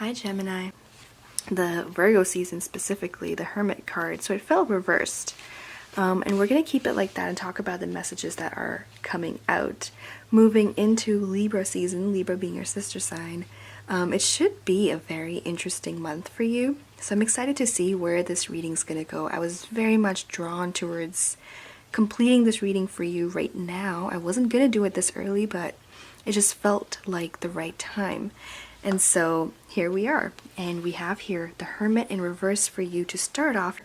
Hi Gemini. The Virgo season specifically, the Hermit card, so it felt reversed. And we're going to keep it like that and talk about the messages that are coming out. Moving into Libra season, Libra being your sister sign, it should be a very interesting month for you. So I'm excited to see where this reading's going to go. I was very much drawn towards completing this reading for you right now. I wasn't going to do it this early, but it just felt like the right time. And so here we are, and we have here the Hermit in reverse for you to start off,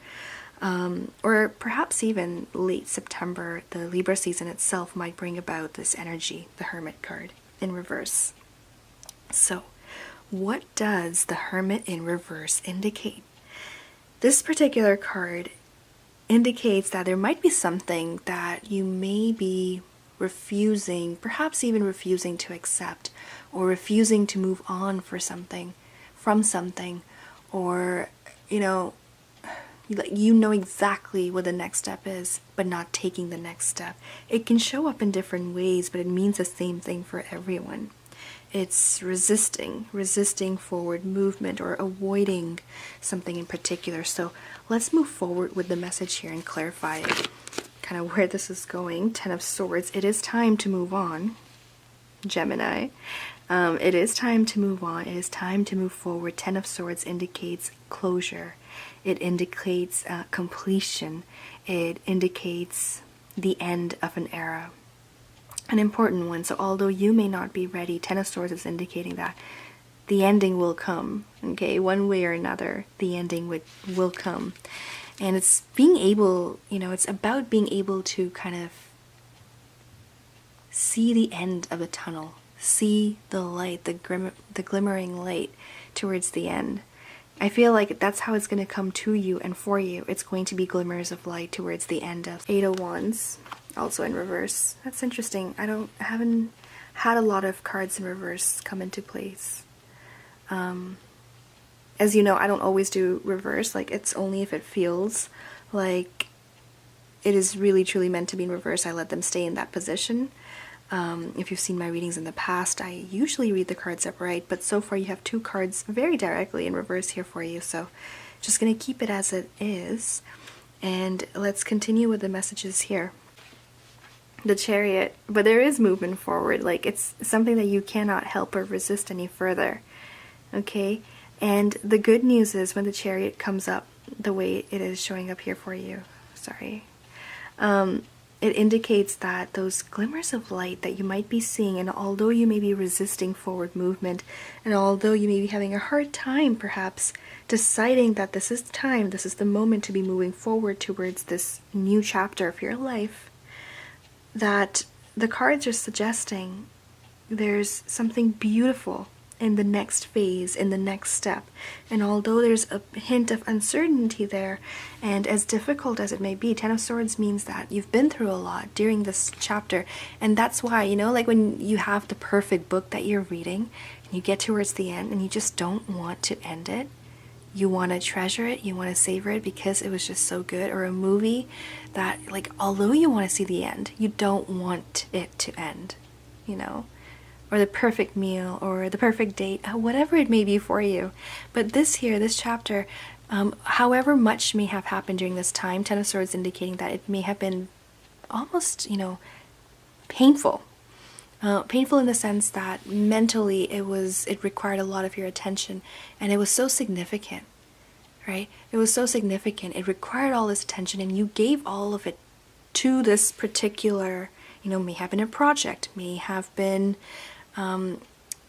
or perhaps even late September. The Libra season itself might bring about this energy, the Hermit card in reverse. So what does the Hermit in reverse indicate? This particular card indicates that there might be something that you may be refusing, perhaps even refusing to accept, or refusing to move on for something, from something, or you know exactly what the next step is, but not taking the next step. It can show up in different ways, but it means the same thing for everyone. It's resisting forward movement or avoiding something in particular. So let's move forward with the message here and clarify it, kind of where this is going. 10 of Swords. It is time to move on, Gemini. It is time to move on. It is time to move forward. 10 of Swords indicates closure. It indicates completion. It indicates the end of an era. An important one. So although you may not be ready, 10 of Swords is indicating that the ending will come. Okay, one way or another, the ending will come. And it's being able, it's about being able to kind of see the end of the tunnel, see the light, the glimmering light towards the end. I feel like that's how it's going to come to you and for you. It's going to be glimmers of light towards the end of 8 of Wands, also in reverse. That's interesting. I haven't had a lot of cards in reverse come into place. As you know, I don't always do reverse. Like, it's only if it feels like it is really truly meant to be in reverse, I let them stay in that position. If you've seen my readings in the past, I usually read the cards upright, but so far you have 2 cards very directly in reverse here for you, so just going to keep it as it is. And let's continue with the messages here. The Chariot, but there is movement forward. Like, it's something that you cannot help or resist any further. Okay? And the good news is when the Chariot comes up the way it is showing up here for you, sorry, it indicates that those glimmers of light that you might be seeing, and although you may be resisting forward movement, and although you may be having a hard time perhaps deciding that this is time, this is the moment to be moving forward towards this new chapter of your life, that the cards are suggesting there's something beautiful in the next phase, in the next step. And although there's a hint of uncertainty there, and as difficult as it may be, 10 of Swords means that you've been through a lot during this chapter. And that's why, like when you have the perfect book that you're reading, and you get towards the end and you just don't want to end it. You want to treasure it, you want to savor it because it was just so good. Or a movie that, like, although you want to see the end, you don't want it to end, or the perfect meal, or the perfect date, whatever it may be for you. But this chapter, however much may have happened during this time, 10 of Swords indicating that it may have been almost, painful. Painful in the sense that mentally it required a lot of your attention, and it was so significant, right? It was so significant. It required all this attention, and you gave all of it to this particular, may have been a project, may have been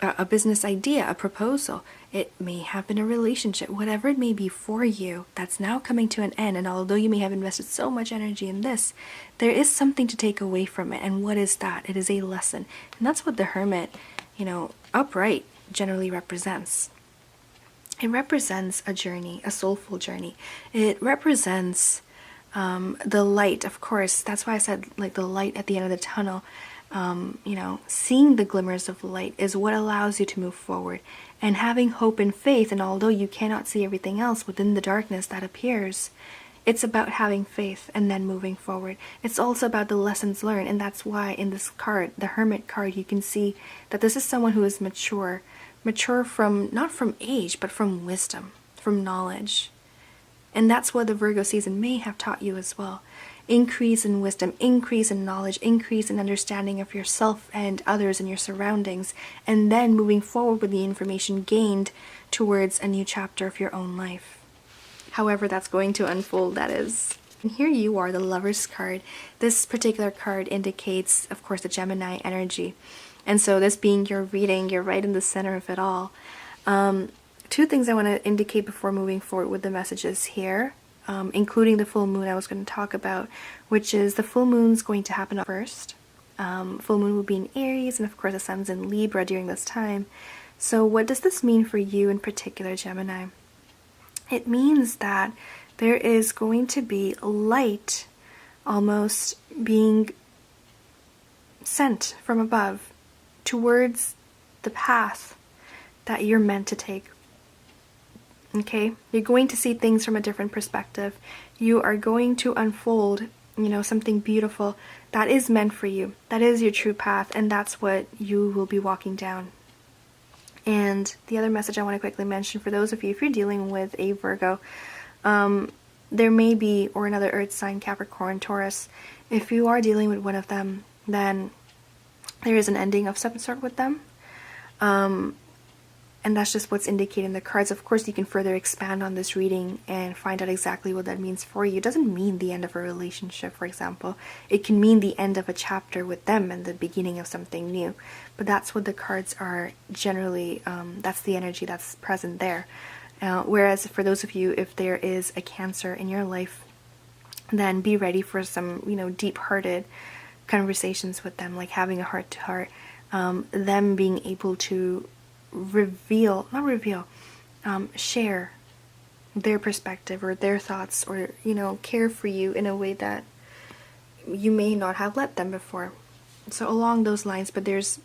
a business idea, a proposal. It may have been a relationship, whatever it may be for you, that's now coming to an end. And although you may have invested so much energy in this, there is something to take away from it. And what is that? It is a lesson. And that's what the Hermit, upright generally represents. It represents a journey, a soulful journey. It represents the light, of course. That's why I said, like, the light at the end of the tunnel. Seeing the glimmers of light is what allows you to move forward, and having hope and faith. And although you cannot see everything else within the darkness that appears, it's about having faith and then moving forward. It's also about the lessons learned, and that's why in this card, the Hermit card, you can see that this is someone who is mature, Mature from, not from age, but from wisdom, from knowledge. And that's what the Virgo season may have taught you as well. Increase in wisdom, increase in knowledge, increase in understanding of yourself and others and your surroundings, and then moving forward with the information gained towards a new chapter of your own life. However that's going to unfold, that is. And here you are, the Lover's card. This particular card indicates, of course, the Gemini energy. And so this being your reading, you're right in the center of it all. Two things I want to indicate before moving forward with the messages here, including the full moon I was going to talk about, which is the full moon's going to happen first. Full moon will be in Aries, and of course the sun's in Libra during this time. So what does this mean for you in particular, Gemini? It means that there is going to be light almost being sent from above towards the path that you're meant to take. Okay? You're going to see things from a different perspective. You are going to unfold, something beautiful that is meant for you. That is your true path, and that's what you will be walking down. And the other message I want to quickly mention for those of you, if you're dealing with a Virgo, there may be, or another earth sign, Capricorn, Taurus. If you are dealing with one of them, then there is an ending of some sort with them. And that's just what's indicated in the cards. Of course, you can further expand on this reading and find out exactly what that means for you. It doesn't mean the end of a relationship, for example. It can mean the end of a chapter with them and the beginning of something new. But that's what the cards are generally, that's the energy that's present there. Whereas for those of you, if there is a Cancer in your life, then be ready for some, deep-hearted conversations with them, like having a heart-to-heart, them being able to share their perspective or their thoughts, or, care for you in a way that you may not have let them before. So along those lines, but there's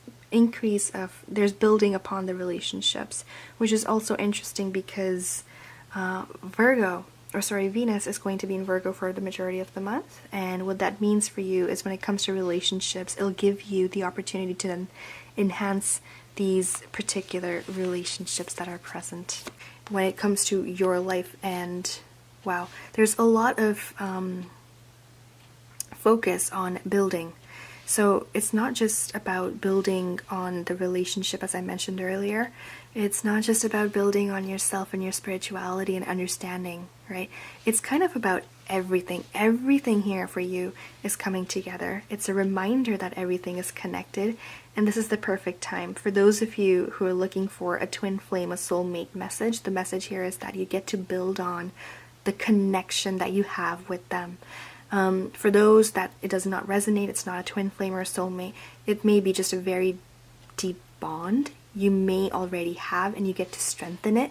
building upon the relationships, which is also interesting because Venus is going to be in Virgo for the majority of the month, and what that means for you is when it comes to relationships, it'll give you the opportunity to then enhance these particular relationships that are present when it comes to your life. And wow, there's a lot of focus on building. So it's not just about building on the relationship, as I mentioned earlier. It's not just about building on yourself and your spirituality and understanding, right? It's kind of about everything. Everything here for you is coming together. It's a reminder that everything is connected, and this is the perfect time. For those of you who are looking for a twin flame, a soulmate message, the message here is that you get to build on the connection that you have with them. For those that it does not resonate, it's not a twin flame or a soulmate, it may be just a very deep bond you may already have, and you get to strengthen it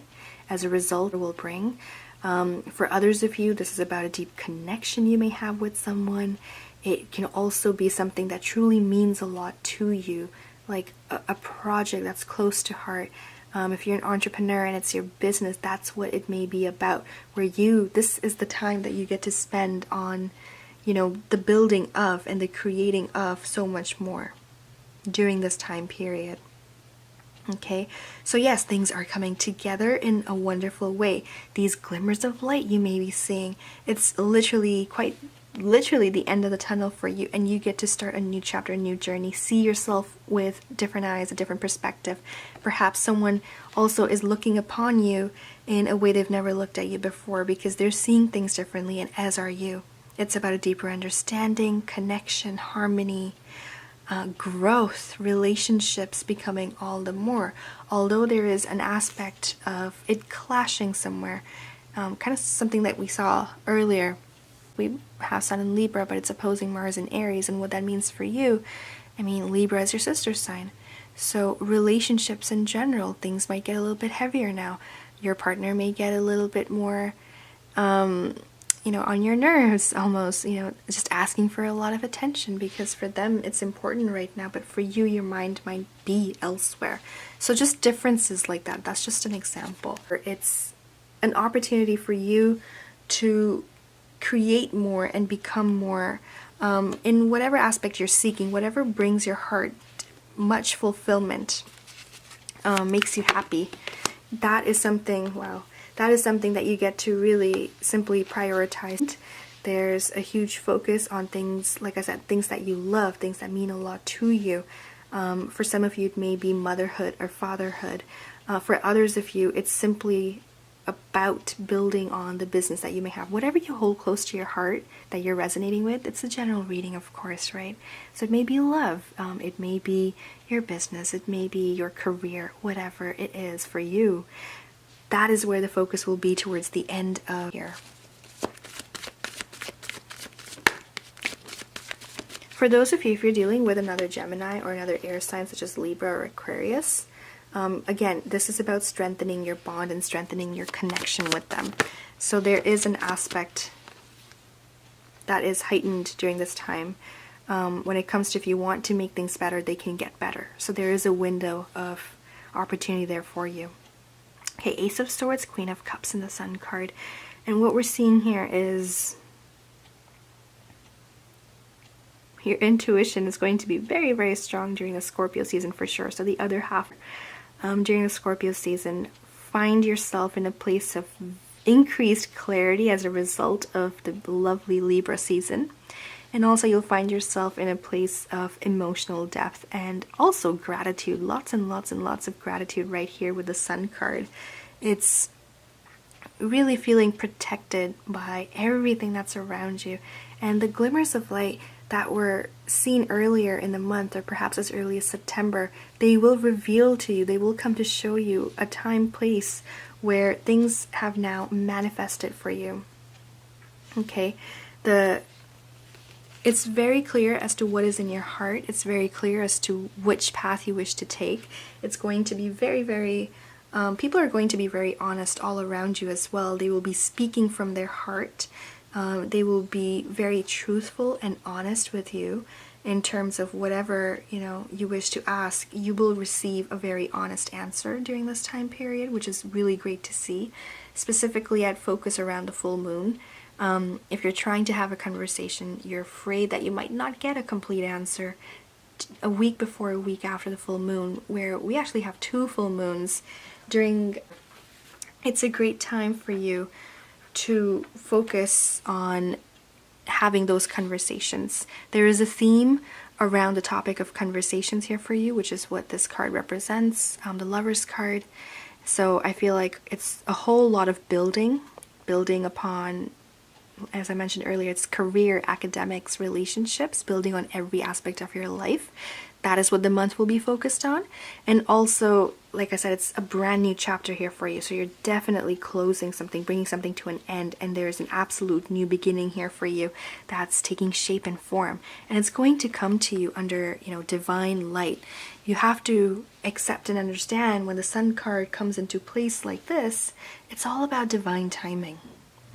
as a result. It will bring. For others of you, this is about a deep connection you may have with someone. It can also be something that truly means a lot to you, like a project that's close to heart. If you're an entrepreneur and it's your business, that's what it may be about, where this is the time that you get to spend on, the building of and the creating of so much more during this time period. Okay, so yes, things are coming together in a wonderful way. These glimmers of light you may be seeing, it's quite literally the end of the tunnel for you, and you get to start a new chapter, a new journey, see yourself with different eyes, a different perspective. Perhaps someone also is looking upon you in a way they've never looked at you before, because they're seeing things differently, and as are you. It's about a deeper understanding, connection, harmony, growth, relationships becoming all the more. Although there is an aspect of it clashing somewhere, kind of something that we saw earlier. We have Sun in Libra, but it's opposing Mars in Aries, and what that means for you, Libra is your sister sign. So relationships in general, things might get a little bit heavier now. Your partner may get a little bit more, on your nerves almost, just asking for a lot of attention, because for them it's important right now, but for you, your mind might be elsewhere. So just differences like that. That's just an example. It's an opportunity for you to create more and become more in whatever aspect you're seeking, whatever brings your heart much fulfillment. makes you happy. That is something, wow, that is something that you get to really simply prioritize. There's a huge focus on things, like I said, things that you love, things that mean a lot to you. For some of you, it may be motherhood or fatherhood. For others of you, it's simply about building on the business that you may have. Whatever you hold close to your heart that you're resonating with, it's a general reading, of course, right? So it may be love, it may be your business, it may be your career, whatever it is for you. That is where the focus will be towards the end of the year. For those of you, if you're dealing with another Gemini or another air sign such as Libra or Aquarius, again, this is about strengthening your bond and strengthening your connection with them. So there is an aspect that is heightened during this time. When it comes to if you want to make things better, they can get better. So there is a window of opportunity there for you. Okay, Ace of Swords, Queen of Cups, and the Sun card. And what we're seeing here is your intuition is going to be very, very strong during the Scorpio season for sure. So the other half during the Scorpio season, find yourself in a place of increased clarity as a result of the lovely Libra season. And also you'll find yourself in a place of emotional depth and also gratitude. Lots and lots and lots of gratitude right here with the Sun card. It's really feeling protected by everything that's around you. And the glimmers of light that were seen earlier in the month, or perhaps as early as September, they will reveal to you, they will come to show you a time, place where things have now manifested for you. Okay, it's very clear as to what is in your heart. It's very clear as to which path you wish to take. It's going to be very, very, people are going to be very honest all around you as well. They will be speaking from their heart. They will be very truthful and honest with you in terms of whatever, you wish to ask. You will receive a very honest answer during this time period, which is really great to see. Specifically, I'd focus around the full moon. If you're trying to have a conversation, you're afraid that you might not get a complete answer a week before, a week after the full moon, where we actually have 2 full moons during. It's a great time for you to focus on having those conversations. There is a theme around the topic of conversations here for you, which is what this card represents, the Lover's card. So I feel like it's a whole lot of building upon, as I mentioned earlier, it's career, academics, relationships, building on every aspect of your life. That is what the month will be focused on. And also, like I said, it's a brand new chapter here for you. So you're definitely closing something, bringing something to an end. And there's an absolute new beginning here for you that's taking shape and form. And it's going to come to you under, divine light. You have to accept and understand when the Sun card comes into place like this, it's all about divine timing.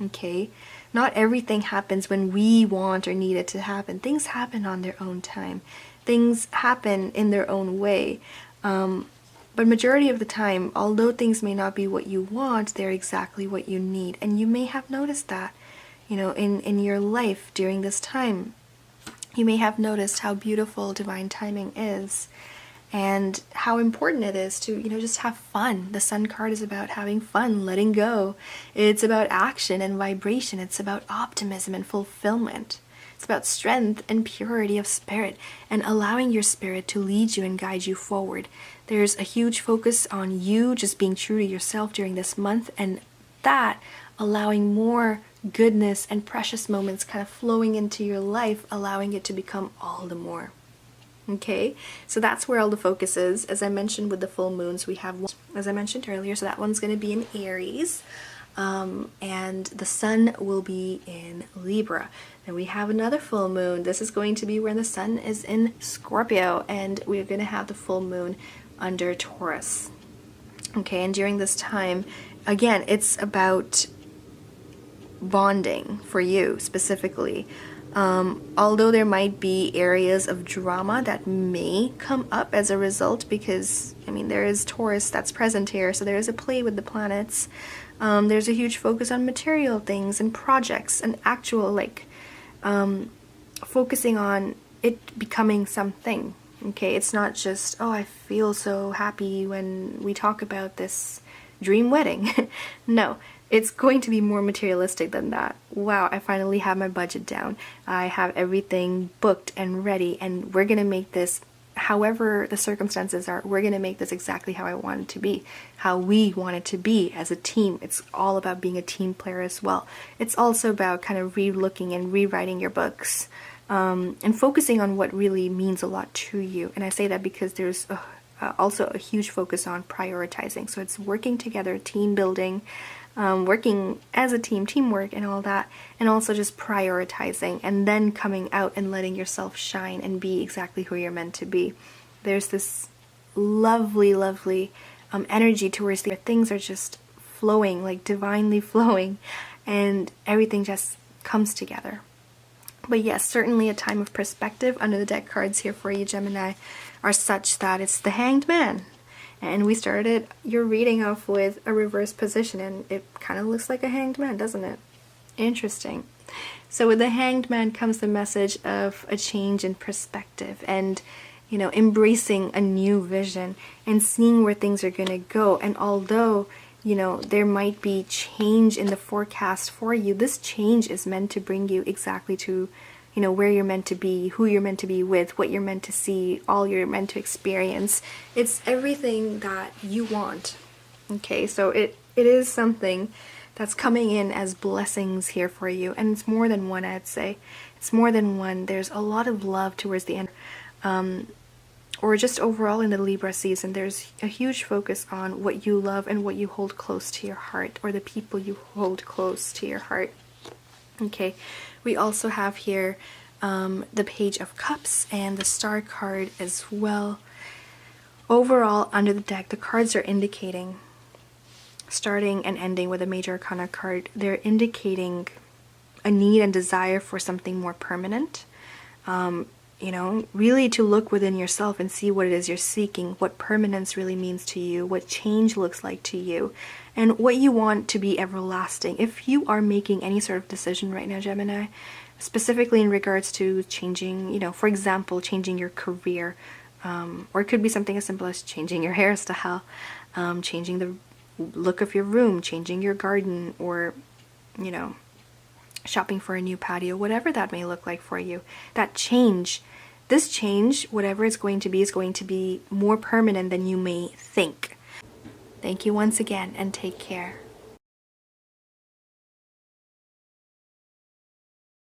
Okay? Not everything happens when we want or need it to happen. Things happen on their own time. Things happen in their own way. But majority of the time, although things may not be what you want, they're exactly what you need. And you may have noticed that, in your life during this time. You may have noticed how beautiful divine timing is and how important it is to, just have fun. The Sun card is about having fun, letting go. It's about action and vibration. It's about optimism and fulfillment. It's about strength and purity of spirit and allowing your spirit to lead you and guide you forward. There's a huge focus on you just being true to yourself during this month, and that allowing more goodness and precious moments kind of flowing into your life, allowing it to become all the more. Okay, so that's where all the focus is. As I mentioned with the full moons, we have one, as I mentioned earlier, so that one's going to be in Aries. And the Sun will be in Libra. Then we have another full moon. This is going to be where the Sun is in Scorpio, and we're going to have the full moon under Taurus. Okay, and during this time, again, it's about bonding for you specifically. Although there might be areas of drama that may come up as a result, because there is Taurus that's present here, so there is a play with the planets. There's a huge focus on material things and projects and actual focusing on it becoming something, Okay, it's not just, oh, I feel so happy when we talk about this dream wedding. No, it's going to be more materialistic than that. Wow, I finally have my budget down. I have everything booked and ready, and we're gonna make this, however the circumstances are, we're gonna make this exactly how I want it to be, how we want it to be as a team. It's all about being a team player as well. It's also about kind of re-looking and rewriting your books, and focusing on what really means a lot to you. And I say that because there's also a huge focus on prioritizing. So it's working together, team building, working as a team, teamwork and all that, and also just prioritizing and then coming out and letting yourself shine and be exactly who you're meant to be. There's this lovely, lovely energy towards the things are just flowing, like divinely flowing, and everything just comes together. But yes, certainly a time of perspective. Under the deck cards here for you, Gemini, are such that it's the Hanged Man. And we started your reading off with a reverse position, and it kind of looks like a hanged man, doesn't it? Interesting. So with the Hanged Man comes the message of a change in perspective and, you know, embracing a new vision and seeing where things are going to go. And although, you know, there might be change in the forecast for you, this change is meant to bring you exactly to, you know, where you're meant to be, who you're meant to be with, what you're meant to see, all you're meant to experience. It's everything that you want. Okay, so it is something that's coming in as blessings here for you. And it's more than one, I'd say. It's more than one. There's a lot of love towards the end. Or just overall in the Libra season, there's a huge focus on what you love and what you hold close to your heart, or the people you hold close to your heart. Okay, we also have here the Page of Cups and the Star card as well. Overall, under the deck, the cards are indicating, starting and ending with a Major Arcana card, they're indicating a need and desire for something more permanent. You know, really to look within yourself and see what it is you're seeking, what permanence really means to you, what change looks like to you, and what you want to be everlasting. If you are making any sort of decision right now, Gemini, specifically in regards to changing, you know, for example, changing your career, or it could be something as simple as changing your hairstyle, changing the look of your room, changing your garden, or, you know, shopping for a new patio, whatever that may look like for you. That change, this change, whatever it's going to be more permanent than you may think. Thank you once again, and take care.